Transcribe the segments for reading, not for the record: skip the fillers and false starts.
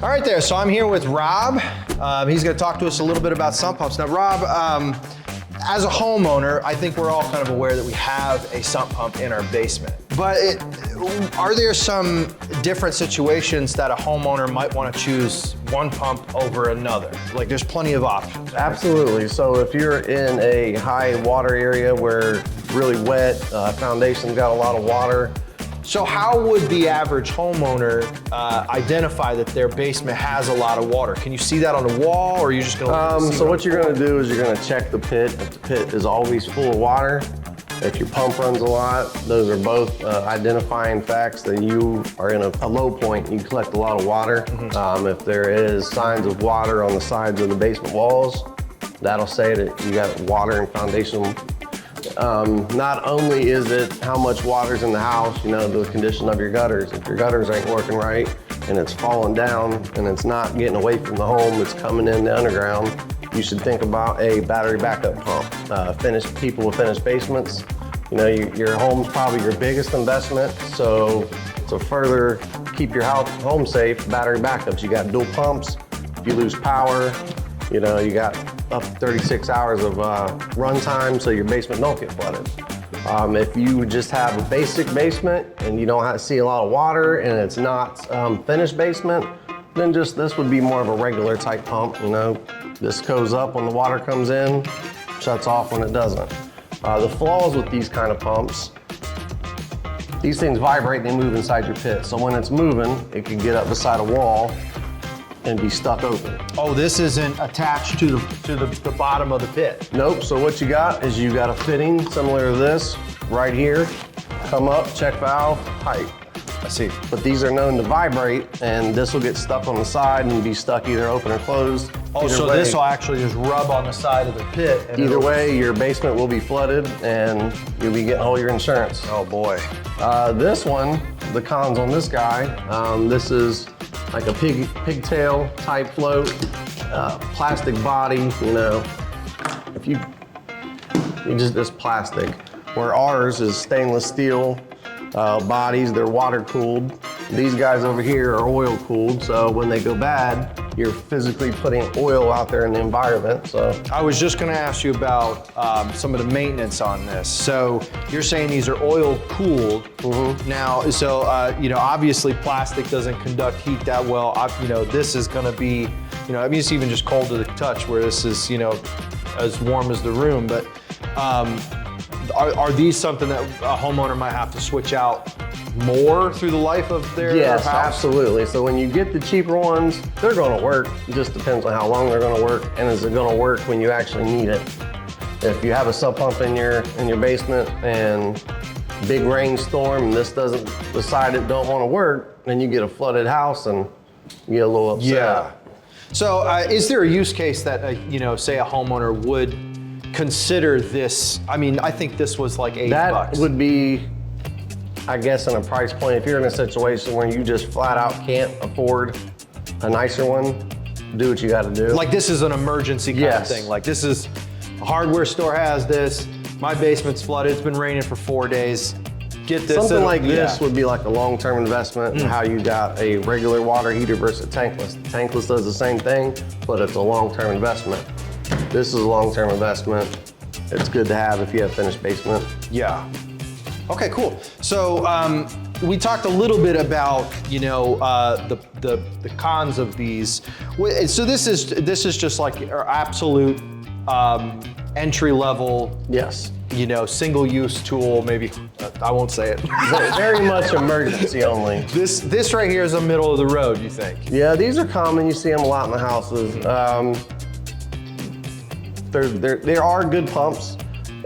All right there, so I'm here with Rob. He's gonna talk to us a little bit about sump pumps. Now Rob, as a homeowner, I think we're all kind of aware that we have a sump pump in our basement. But are there some different situations that a homeowner might want to choose one pump over another? Like there's plenty of options. Absolutely. So if you're in a high water area where really wet, foundation's got a lot of water. So how would the average homeowner identify that their basement has a lot of water? Can you see that on the wall, or are you just gonna So what you're gonna do is you're gonna check the pit. If the pit is always full of water, if your pump runs a lot, those are both identifying facts that you are in a low point. You collect a lot of water. If there is signs of water on the sides of the basement walls, that'll say that you got water and foundation. Not only is it how much water's in the house, you know, the condition of your gutters. If your gutters ain't working right and it's falling down and it's not getting away from the home, it's coming in the underground, you should think about a battery backup pump. People with finished basements, you know, your home's probably your biggest investment. So to further keep your home safe, battery backups. You got dual pumps. If you lose power, you know, you got up to 36 hours of run time so your basement don't get flooded. If you just have a basic basement and you don't have to see a lot of water and it's not finished basement, then just this would be more of a regular type pump. You know, this goes up when the water comes in, shuts off when it doesn't. The flaws with these kind of pumps, these things vibrate, they move inside your pit. So when it's moving, it can get up beside a wall and be stuck open. Oh, this isn't attached to the bottom of the pit? Nope, so what you got is you got a fitting similar to this right here. Come up, check valve, height. I see. But these are known to vibrate, and this will get stuck on the side and be stuck either open or closed. Oh, so this will actually just rub on the side of the pit. And either way, your basement will be flooded and you'll be getting all your insurance. Oh boy. This one, the cons on this guy, this is like a pigtail type float, plastic body, you know. If you just this plastic, where ours is stainless steel bodies, they're water cooled. These guys over here are oil cooled, so when they go bad, you're physically putting oil out there in the environment. So I was just going to ask you about some of the maintenance on this. So you're saying these are oil cooled. Now, so you know, obviously plastic doesn't conduct heat that well. You know, this is going to be, you know, I mean, it's even just cold to the touch, where this is, you know, as warm as the room. But are these something that a homeowner might have to switch out more through the life of their yes, house? Absolutely. So when you get the cheaper ones, they're going to work. It just depends on how long they're going to work, and is it going to work when you actually need it. If you have a sub pump in your basement and big rainstorm and this doesn't decide it don't want to work, then you get a flooded house and you get a little upset. Yeah. So is there a use case that you know, say a homeowner would consider this? I mean, I think this was like $8. That would be, I guess, in a price point. If you're in a situation where you just flat out can't afford a nicer one, do what you got to do. Like this is an emergency kind of thing. Like this is, a hardware store has this, my basement's flooded, it's been raining for 4 days. Get this. Something like this would be like a long-term investment in how you got a regular water heater versus tankless. Tankless does the same thing, but it's a long-term investment. This is a long-term investment. It's good to have if you have finished basement. Yeah. Okay, cool. So we talked a little bit about, you know, the cons of these. So this is just like our absolute entry level. Yes. You know, single-use tool. Maybe I won't say it. Very much emergency only. This right here is the middle of the road, you think? Yeah, these are common. You see them a lot in the houses. There are good pumps.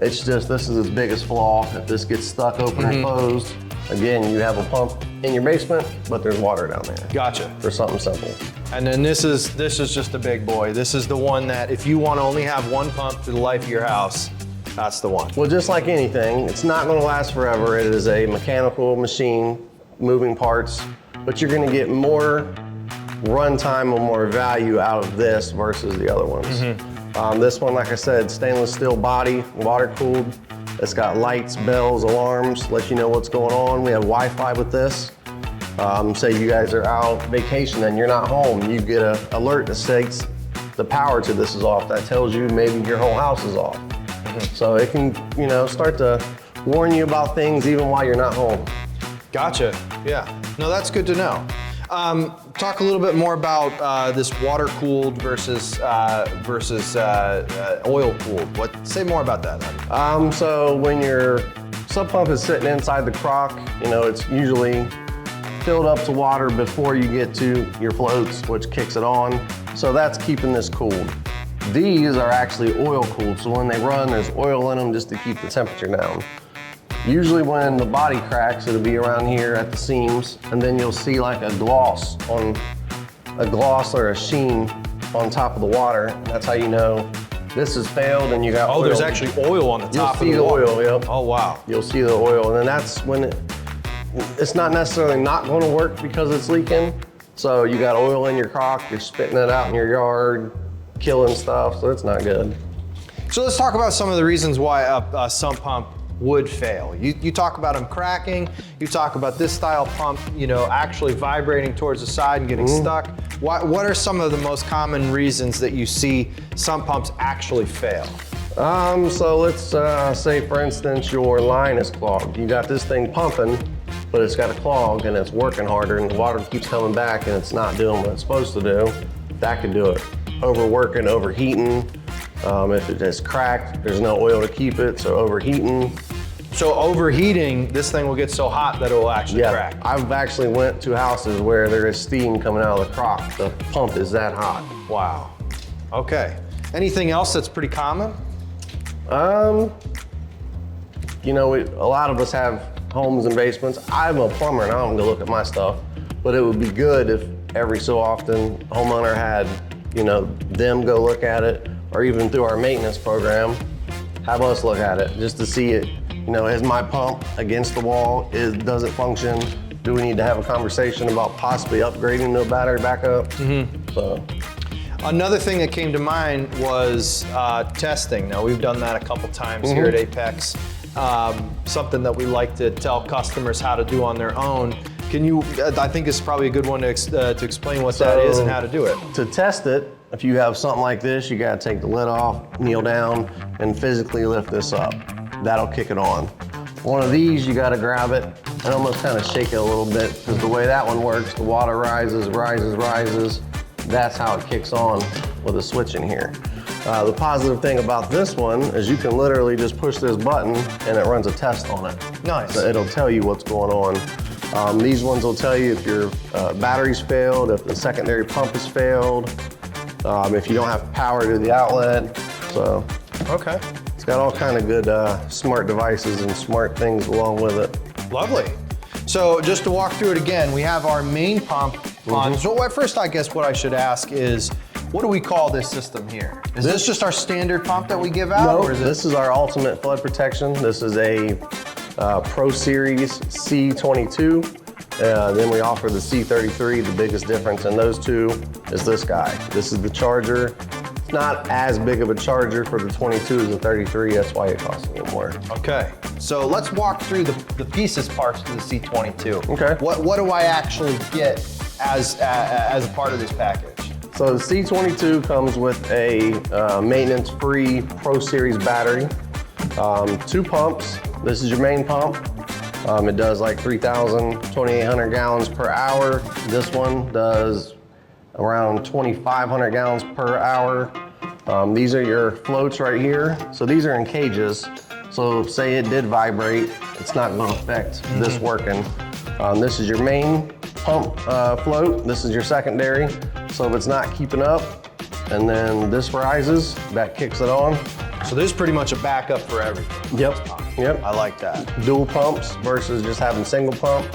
It's just, this is its biggest flaw. If this gets stuck open or closed, again, you have a pump in your basement, but there's water down there. Gotcha. For something simple. And then this is just a big boy. This is the one that if you want to only have one pump for the life of your house, that's the one. Well, just like anything, it's not going to last forever. It is a mechanical machine, moving parts, but you're going to get more runtime or more value out of this versus the other ones. This one, like I said, stainless steel body, water cooled. It's got lights, bells, alarms, let you know what's going on. We have Wi-Fi with this. Say you guys are out vacation and you're not home, you get an alert that states the power to this is off. That tells you maybe your whole house is off. So it can, start to warn you about things even while you're not home. Gotcha. Yeah. No, that's good to know. Talk a little bit more about this water-cooled versus oil-cooled. Say more about that, honey. So when your sump pump is sitting inside the crock, it's usually filled up to water before you get to your floats, which kicks it on. So that's keeping this cooled. These are actually oil-cooled, so when they run, there's oil in them just to keep the temperature down. Usually when the body cracks, it'll be around here at the seams, and then you'll see like a gloss or a sheen on top of the water. And that's how you know this has failed and you got oil. There's actually oil on the top of the water. You'll see the oil, yep. Oh, wow. You'll see the oil, and then that's when it's not necessarily not going to work because it's leaking. So you got oil in your crock, you're spitting it out in your yard, killing stuff, so it's not good. So let's talk about some of the reasons why a sump pump would fail. You talk about them cracking, you talk about this style pump, actually vibrating towards the side and getting stuck. What are some of the most common reasons that you see sump pumps actually fail? So let's say, for instance, your line is clogged. You got this thing pumping, but it's got a clog and it's working harder and the water keeps coming back and it's not doing what it's supposed to do. That could do it. Overworking, overheating. If it is cracked, there's no oil to keep it, so overheating. So overheating, this thing will get so hot that it will actually crack. I've actually went to houses where there is steam coming out of the crock. The pump is that hot. Wow. Okay. Anything else that's pretty common? A lot of us have homes and basements. I'm a plumber and I don't go look at my stuff, but it would be good if every so often a homeowner had, them go look at it, or even through our maintenance program, have us look at it just to see it. Is my pump against the wall? Does it function? Do we need to have a conversation about possibly upgrading the battery backup? So. Another thing that came to mind was testing. Now, we've done that a couple times here at Apex. Something that we like to tell customers how to do on their own. I think it's probably a good one to explain what that is and how to do it. To test it, if you have something like this, you gotta take the lid off, kneel down, and physically lift this up. That'll kick it on. One of these, you gotta grab it and almost kind of shake it a little bit, because the way that one works, the water rises. That's how it kicks on with a switch in here. The positive thing about this one is you can literally just push this button and it runs a test on it. Nice. So it'll tell you what's going on. These ones will tell you if your battery's failed, if the secondary pump has failed, if you don't have power to the outlet. So okay. It's got all kind of good smart devices and smart things along with it. Lovely. So just to walk through it again, we have our main pump on. So at first, I guess what I should ask is, what do we call this system here? Is this just our standard pump that we give out? No, or is this is our ultimate flood protection. This is a Pro Series C22. Then we offer the C33. The biggest difference in those two is this guy. This is the charger. It's not as big of a charger for the 22 as the 33. That's why it costs a little more. Okay, so let's walk through the pieces parts to the C22. Okay. What do I actually get as a part of this package? So the C22 comes with a maintenance-free Pro Series battery, 2 pumps. This is your main pump. It does like 2,800 gallons per hour. This one does around 2,500 gallons per hour. These are your floats right here. So these are in cages. So say it did vibrate, it's not going to affect this working. This is your main pump float. This is your secondary. So if it's not keeping up and then this rises, that kicks it on. So there's pretty much a backup for everything. Yep. I like that. Dual pumps versus just having single pump.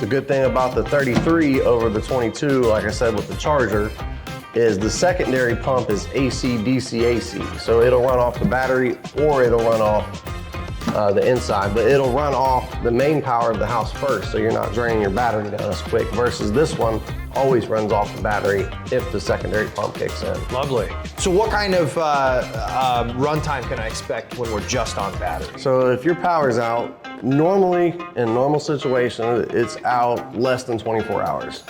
The good thing about the 33 over the 22, like I said with the charger, is the secondary pump is AC, DC, AC. So it'll run off the battery or it'll run off the inside, but it'll run off the main power of the house first, so you're not draining your battery down as quick, versus this one always runs off the battery if the secondary pump kicks in. Lovely. So what kind of runtime can I expect when we're just on battery? So if your power's out Normally, in normal situations, it's out less than 24 hours.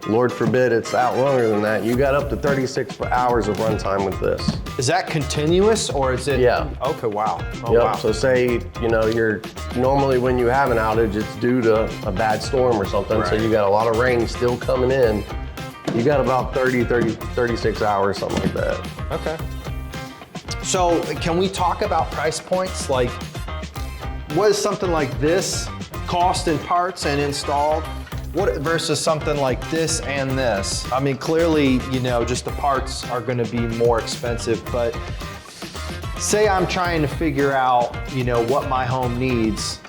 Lord forbid it's out longer than that. You got up to 36 hours of runtime with this. Is that continuous or is it? Yeah. Okay, wow. Oh, Yep. wow. So say, you're normally when you have an outage, it's due to a bad storm or something. Right. So you got a lot of rain still coming in. You got about 36 hours, something like that. Okay. So can we talk about price points? Like, what is something like this cost in parts and installed? What versus something like this and this? I mean, clearly, just the parts are gonna be more expensive, but say I'm trying to figure out, what my home needs.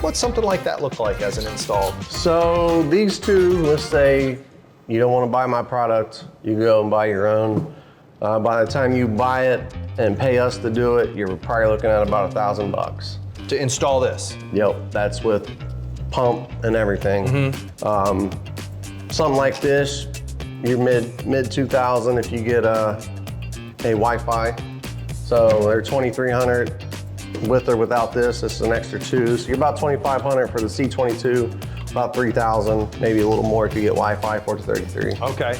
What's something like that look like as an installed? So these two, let's say you don't want to buy my product, you go and buy your own. By the time you buy it and pay us to do it, you're probably looking at about $1,000. To install this? Yep, that's with pump and everything. Something like this, you're mid 2000 if you get a Wi-Fi. So they're 2,300 with or without this. This is an extra $2. So you're about 2,500 for the C22, about 3,000, maybe a little more if you get Wi-Fi 433. Okay.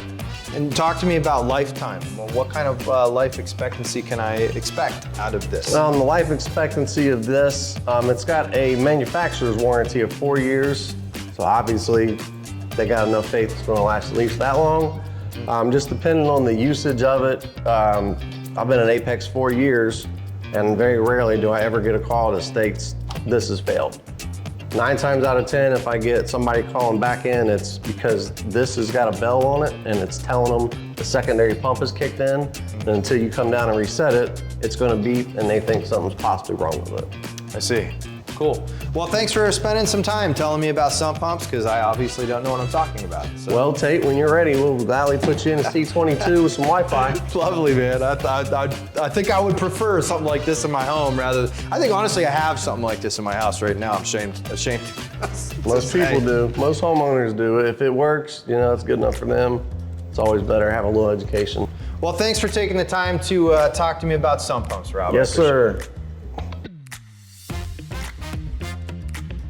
And talk to me about lifetime. Well, what kind of life expectancy can I expect out of this? The life expectancy of this, it's got a manufacturer's warranty of 4 years. So obviously they got enough faith it's gonna last at least that long. Just depending on the usage of it. I've been at Apex 4 years and very rarely do I ever get a call that states this has failed. 9 times out of 10, if I get somebody calling back in, it's because this has got a bell on it and it's telling them the secondary pump is kicked in. And until you come down and reset it, it's gonna beep and they think something's possibly wrong with it. I see. Cool. Well, thanks for spending some time telling me about sump pumps, because I obviously don't know what I'm talking about. So. Well, Tate, when you're ready, we'll gladly put you in a C22 with some Wi-Fi. Lovely, man. I think I would prefer something like this in my home rather. I think honestly I have something like this in my house right now. I'm ashamed. Most people do. Most homeowners do. If it works, it's good enough for them. It's always better to have a little education. Well, thanks for taking the time to talk to me about sump pumps, Rob. Yes, sir.